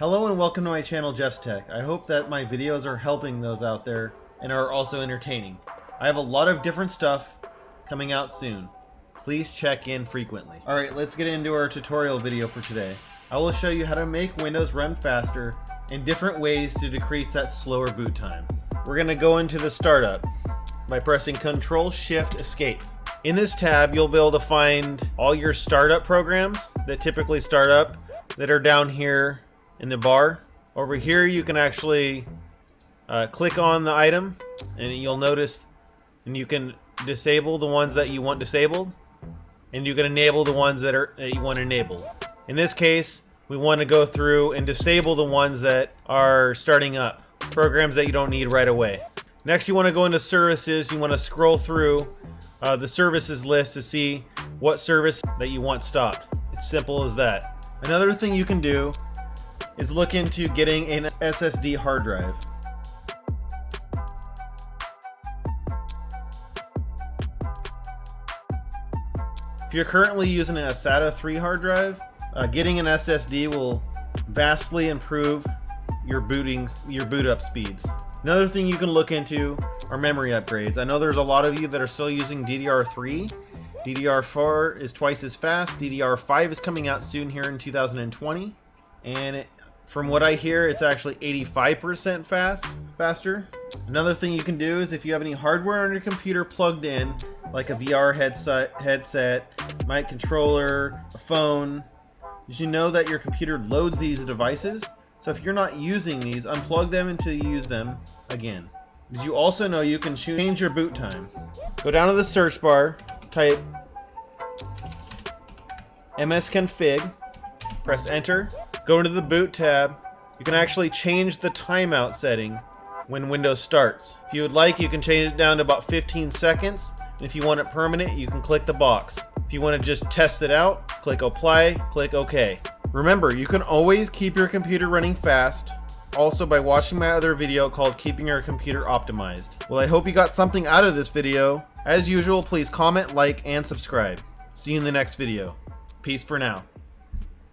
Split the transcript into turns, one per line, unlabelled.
Hello and welcome to my channel, Jeff's Tech. I hope that my videos are helping those out there and are also entertaining. I have a lot of different stuff coming out soon. Please check in frequently. Alright, let's get into our tutorial video for today. I will show you how to make Windows run faster and different ways to decrease that slower boot time. We're going to go into the startup by pressing Control-Shift-Escape. In this tab, you'll be able to find all your startup programs that typically start up that are down here in the bar. Over here you can actually click on the item and you'll notice, and you can disable the ones that you want disabled, and you can enable the ones that you want enabled. In this case, we want to go through and disable the ones that are starting up, programs that you don't need right away. Next, you want to go into services. You want to scroll through the services list to see what service that you want stopped. It's simple as that. Another thing you can do is look into getting an SSD hard drive. If you're currently using a SATA 3 hard drive, getting an SSD will vastly improve your boot up speeds. Another thing you can look into are memory upgrades. I know there's a lot of you that are still using DDR3. DDR4 is twice as fast. DDR5 is coming out soon here in 2020. And from what I hear, it's actually 85% faster. Another thing you can do is if you have any hardware on your computer plugged in, like a VR headset, mic controller, a phone, did you know that your computer loads these devices? So if you're not using these, unplug them until you use them again. Did you also know you can change your boot time? Go down to the search bar, type msconfig, press enter, go into the boot tab. You can actually change the timeout setting when Windows starts. If you would like, you can change it down to about 15 seconds. And if you want it permanent, you can click the box. If you want to just test it out, click apply, click OK. Remember, you can always keep your computer running fast, also by watching my other video called Keeping Your Computer Optimized. Well, I hope you got something out of this video. As usual, please comment, like, and subscribe. See you in the next video. Peace for now.